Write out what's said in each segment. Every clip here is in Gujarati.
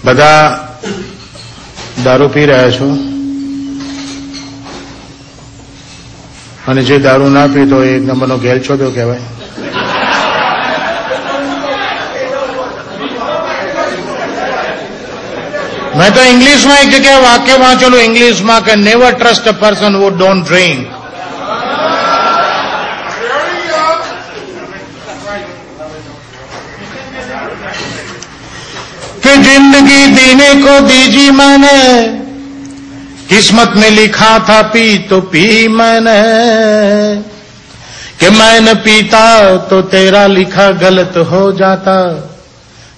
બધા દારૂ પી રહ્યા છો અને જે દારૂ ના પીતો એ એક નંબરનો ગેલછોડ્યો કહેવાય. મેં તો ઇંગ્લિશમાં એક જગ્યાએ વાક્ય વાંચેલું ઇંગ્લિશમાં કે never trust a person who don't drink. कि जिंदगी देने को दीजी मैंने, किस्मत में लिखा था पी तो पी मैंने, कि मैं न पीता तो तेरा लिखा गलत हो जाता,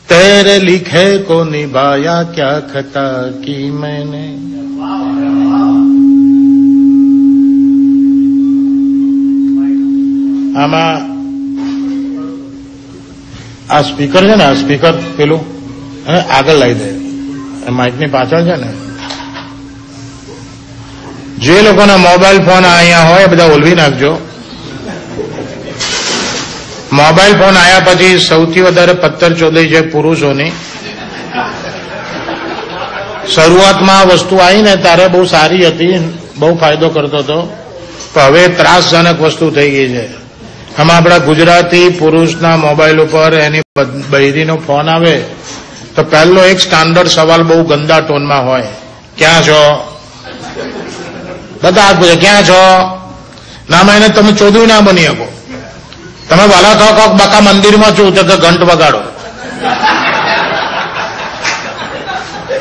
तेरे लिखे को निभाया क्या खता की मैंने. આમાં આ સ્પીકર છે ને, આ સ્પીકર પેલું આગળ લાવી દે, માઇકની પાછળ છે ને, જે લોકોના મોબાઈલ ફોન અહીંયા હોય બધા ઓલવી નાખજો. મોબાઈલ ફોન આવ્યા પછી સૌથી વધારે પથ્થર ચોદાઈ છે પુરુષોની. શરૂઆતમાં આ વસ્તુ આવી ને ત્યારે બહુ સારી હતી, બહુ ફાયદો કરતો હતો, પણ હવે ત્રાસજનક વસ્તુ થઈ ગઈ છે. આમાં આપણા ગુજરાતી પુરુષના મોબાઈલ ઉપર એની બૈરીનો ફોન આવે તો પહેલો એક સ્ટાન્ડર્ડ સવાલ બહુ ગંદા ટોનમાં હોય, ક્યાં છો? બધા પૂછે ક્યાં છો? ના એને તમે ચોદ્યું ના બની શકો. તમે વાલા થો કોક બકા મંદિરમાં છું તો કે ઘંટ વગાડો.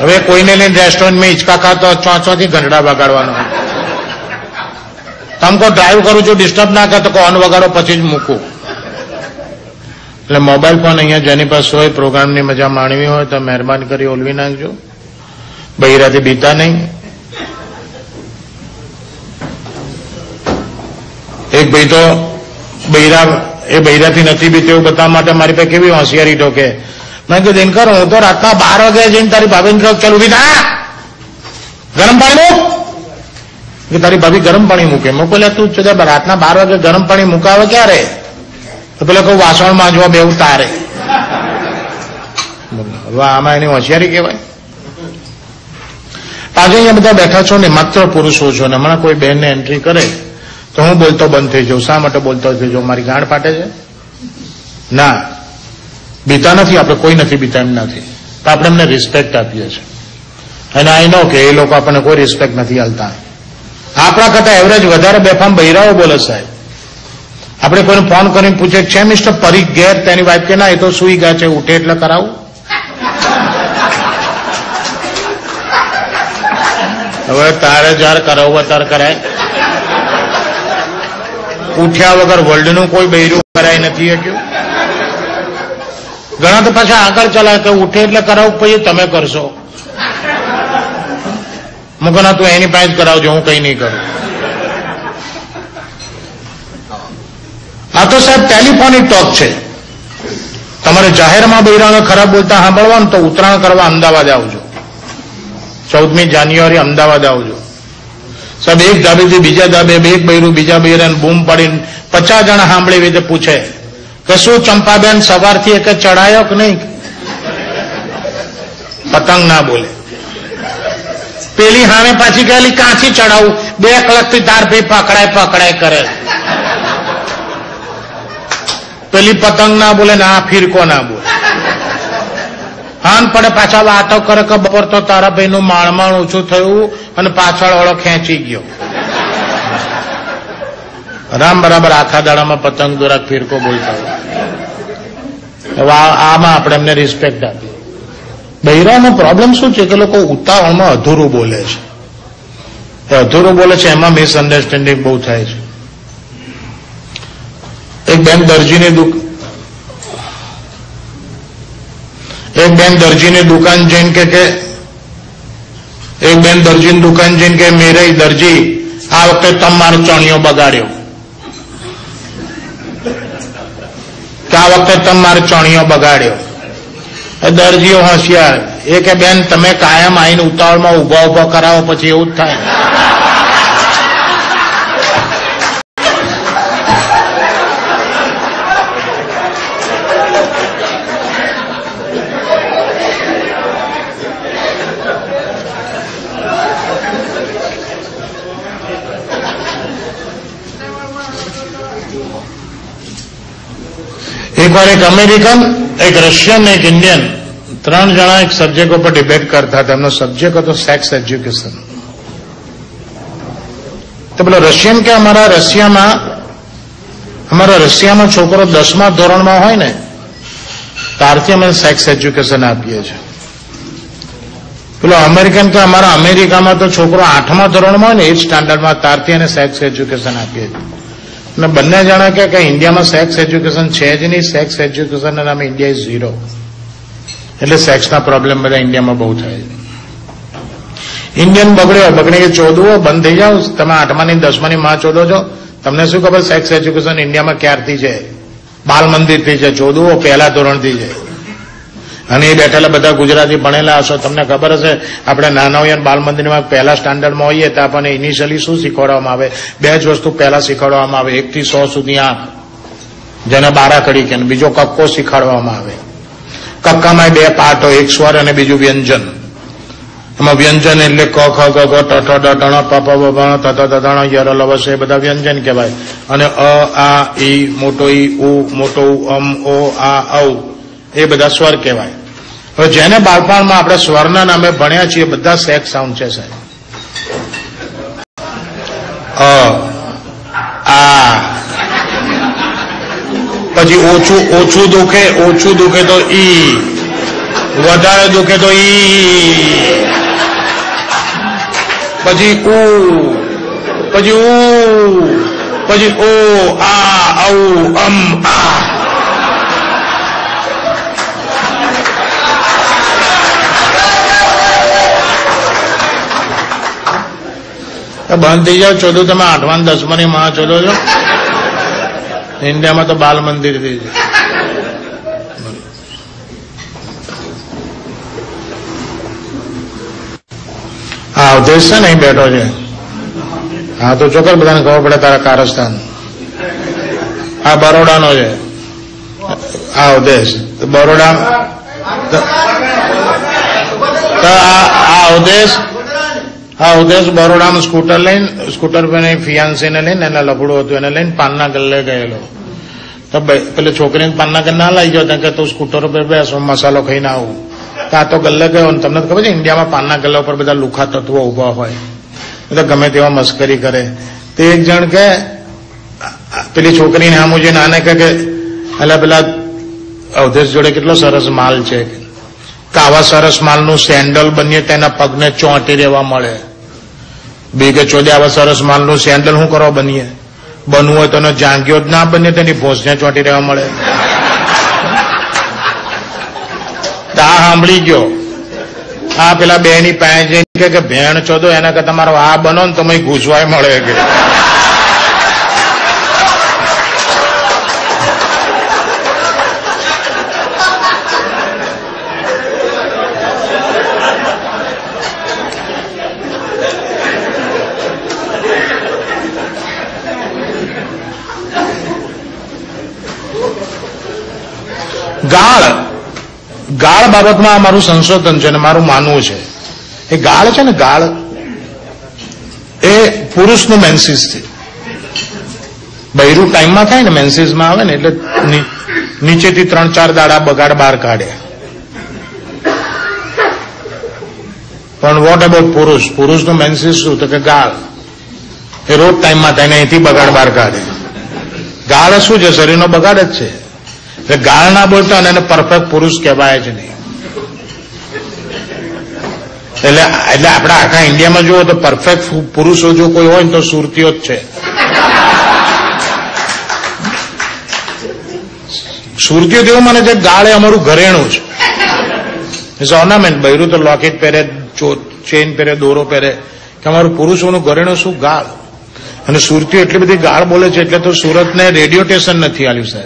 હવે કોઈને લઈને રેસ્ટોરન્ટમાં હિંચકા ખાતો ચોથી ઘંટડા વગાડવાનો. તમકો ડ્રાઈવ કરું છું ડિસ્ટર્બ ના કરે તો કોન વગાડો પછી જ મૂકું. એટલે મોબાઈલ ફોન અહીંયા જેની પાસે હોય પ્રોગ્રામની મજા માણવી હોય તો મહેરબાની કરી ઓલવી નાખજો. બૈરાથી બીતા નહીં. એક ભાઈ તો બૈરાથી નથી બીતો એવું બતાવવા માટે મારી પાસે કેવી હોશિયારી ઠોકે. મેં કીધું દિનકર હું તો રાતના 12 વાગે જઈને તારી ભાભીને કહું ચાલ ઉભી થા, ગરમ પાણી મૂક. કે તારી ભાભી ગરમ પાણી મૂકે. મેં પેલા તું રાતના 12 વાગે ગરમ પાણી મૂકાવે ક્યારે? તો પેલા કહું વાસણ માંજવા બેવું તારે. હવે આમાં એની હોશિયારી કહેવાય. આજે અહીંયા બધા બેઠા છો ને માત્ર પુરુષો છો ને હમણાં કોઈ બહેનને એન્ટ્રી કરે તો હું બોલતો બંધ થઈ જાઉં. શા માટે બોલતો થઈ જાઉં? મારી ગાંઠ ફાટે છે? ના, બીતા નથી આપણે, કોઈ નથી બીતા એમ નથી. તો આપણે એમને રિસ્પેક્ટ આપીએ છીએ અને આઈ નો કે એ લોકો આપણને કોઈ રિસ્પેક્ટ નથી આલતા. આપણા કરતા એવરેજ વધારે બેફામ બૈરાઓ બોલે સાહેબ. આપણે કોઈને ફોન કરીને પૂછે છે મિસ્ટર પરીખ ઘેર? તેની વાઈફ કે ના એ તો સુઈ ગયા છે, ઉઠે એટલે કરાવું. હવે તારે જયારે કરાવવું ત્યારે કરાય. ઉઠ્યા વગર વર્લ્ડનું કોઈ બૈરું કરાય નથી શક્યું. ઘણા તો પાછા આગળ ચલાય કે ઉઠે એટલે કરાવું પછી તમે કરશો. મુકના તું એની પાસે જ કરાવજો, હું કઈ નહીં કરું. આ તો સાહેબ ટેલિફોનિક ટોક છે. તમારે જાહેરમાં બૈરાને ખરાબ બોલતા સાંભળવાનું તો ઉત્તરાયણ કરવા અમદાવાદ આવજો. 14મી જાન્યુઆરી અમદાવાદ આવજો સાહેબ. એક ધાબેથી બીજા ધાબે એક બૈરું બીજા બૈરાને બૂમ પાડીને 50 જણા સાંભળી રીતે પૂછે કે શું ચંપાબેન સવારથી એક ચડાયો કે નહીં? પતંગ ના બોલે. પેલી સામે પાછી ગયેલી કાંથી ચડાવું? 2 કલાકથી તાર ભાઈ પકડાય કરે. પેલી પતંગ ના બોલે ને આ ફિરકો ના બોલે. હાન પડે પાછા વાતો કરે કે બપોર તો તારા ભાઈ નું માણમાણ ઓછું થયું અને પાછળ વાળો ખેંચી ગયો. રામ બરાબર આખા દાડામાં પતંગ દોરા ફિરકો બોલતા હોય. હવે આમાં આપણે એમને રિસ્પેક્ટ આપીએ. બૈરાનો પ્રોબ્લેમ શું છે કે લોકો ઉતાવળમાં અધૂરું બોલે છે. એ અધૂરું બોલે છે એમાં મિસઅન્ડરસ્ટેન્ડિંગ બહુ થાય છે. એક બેન દરજીની દુકાન જઈને કે મેરે દરજી આ વખતે તમારો ચણિયો બગાડ્યો. કે આ વખતે તમારો ચણિયો બગાડ્યો. દરજીઓ હોશિયાર એ કે બેન તમે કાયમ આવીને ઉતાવળમાં ઉભા કરાવો પછી એવું જ થાય. એકવાર એક અમેરિકન, એક રશિયન, એક ઇન્ડિયન, 3 જણા એક સબ્જેક્ટ ઉપર ડિબેટ કરતા હતા. એમનો સબ્જેક્ટ હતો સેક્સ એજ્યુકેશન. તો પેલો રશિયન કે અમારા રશિયામાં છોકરો 10મા ધોરણમાં હોય ને ત્યારથી અમે સેક્સ એજ્યુકેશન આપીએ છીએ. પેલો અમેરિકન કે અમારા અમેરિકામાં તો છોકરો 8મા ધોરણમાં હોય ને 8th સ્ટાન્ડર્ડમાં ત્યારથી એને સેક્સ એજ્યુકેશન આપીએ છીએ. અને બંને જણા કે ઇન્ડિયામાં સેક્સ એજ્યુકેશન છે જ નહીં, સેક્સ એજ્યુકેશન નામે ઇન્ડિયા ઇઝ 0. એટલે સેક્સના પ્રોબ્લેમ બધા ઇન્ડિયામાં બહુ થાય છે. ઇન્ડિયન બગડે કે ચોદવો બંધ થઈ જાઓ, તમે 8માની 10માની માં ચોદો છો. તમને શું ખબર સેક્સ એજ્યુકેશન ઇન્ડિયામાં ક્યારથી છે? બાલ મંદિરથી છે. ચોદવો પહેલા ધોરણથી છે. અને એ બેઠેલા બધા ગુજરાતી ભણેલા હશો, તમને ખબર હશે આપણે નાના હોઈએ બાલ મંદિરમાં પહેલા સ્ટાન્ડર્ડમાં હોઈએ તો આપણને ઇનિશિયલી શું શીખવાડવામાં આવે? 2 જ વસ્તુ પહેલા શીખવાડવામાં આવે, 1 થી 100 સુધી આંક, જેને બારાકડી કે, બીજો કક્કો શીખવાડવામાં આવે. કક્કામાં 2 પાર્ટ હોય, એક સ્વર અને બીજું વ્યંજન. એમાં વ્યંજન એટલે ક ખ ગ ઘ ટ ઠ ડ ઢ પ પ બ ભ ત ત દ ણ ય ર લ વ શ એ બધા વ્યંજન કહેવાય. અને અ આ ઈ મોટો ઈ ઉ મોટો ઉ અમ ઓ આ ઔ એ બધા સ્વર કહેવાય. હવે જેને બાળપણમાં આપણે સ્વરના નામે ભણ્યા છીએ બધા સેક્સ સાઉન્ડ છે સાહેબ. આ પછી ઓછું દુખે તો ઈ, વધારે દુખે તો ઈ, પછી ઓ આ ઔ અમ આ. બંધ થઈ જાવ. ચોદો તમે 8મા 10માની માં ચોદો છો. ઇન્ડિયામાં તો બાલ મંદિર થી છે. આ અવધેશ છે ને અહીં બેઠો છે. હા તો ચોક્કસ બધાને ખબર પડે તારા કારસ્તાન. આ બરોડાનો છે. આ અવધેશ બરોડા. આ ઉદેશ બરોડામાં સ્કૂટર પર ફિયાન્સીને લઈને એના લફડું હતું, એને લઈને પાનના ગલ્લે ગયેલો. તો પેલે છોકરીને પાનના ગલ્લે ના લઈ ગયો, કે તું સ્કૂટર ઉપર બેસ, મસાલો ખાઈને આવું. તો આ તો ગલ્લે ગયો. તમને ખબર છે ઇન્ડિયામાં પાનના ગલ્લા ઉપર બધા લુખા તત્વો ઉભા હોય, બધા ગમે તેવા મસ્કરી કરે. તે એક જણ કે પેલી છોકરીને આમ જોઈને આને કે એટલે પેલા અવધેશ જોડે કેટલો સરસ માલ છે, કે આવા સરસ માલનું સેન્ડલ બનીએ તેના પગને ચોંટી રહેવા મળે. બે કે ચોદે આવા સરસ માલનું સેન્ડલ શું કરવા બનીએ? બનવું હોય તો જાંગીઓ જ ના બને, તેની ભોંસને ચોંટી રહેવા મળે. આ સાંભળી ગયો. આ પેલા બે ની પાસે જઈને કે ભેણ ચોદો એના કરતા તમારો આ બનો ને તો ઘૂસવાય મળે કે. ગાળ બાબતમાં મારું સંશોધન છે અને મારું માનવું છે. એ ગાળ છે ને, ગાળ એ પુરુષનું મેન્સિસ છે. બૈરું ટાઈમમાં થાય ને, મેન્સિસમાં આવે ને એટલે નીચેથી 3-4 દાડા બગાડ બહાર કાઢે. પણ વોટ અબાઉટ પુરુષનું મેન્સિસ શું? તો કે ગાળ એ રોજ ટાઈમમાં થાય ને અહીંથી બગાડ બહાર કાઢે. ગાળ શું છે? શરીરનો બગાડ જ છે. એટલે ગાળ ના બોલતા અને એને પરફેક્ટ પુરુષ કહેવાય જ નહીં. એટલે આપણે આખા ઇન્ડિયામાં જુઓ તો પરફેક્ટ પુરુષો જો કોઈ હોય તો સુરતીઓ જ છે. સુરતીઓ એવું માને છે ગાળ એ અમારું ઘરેણું છે. It's ornament. બૈરું તો લોકેટ પહેરે, ચેન પહેરે, દોરો પહેરે, કે અમારું પુરુષોનું ઘરેણું શું? ગાળ. અને સુરતીઓ એટલી બધી ગાળ બોલે છે એટલે તો સુરતને રેડિયો સ્ટેશન નથી આલ્યું સાહેબ.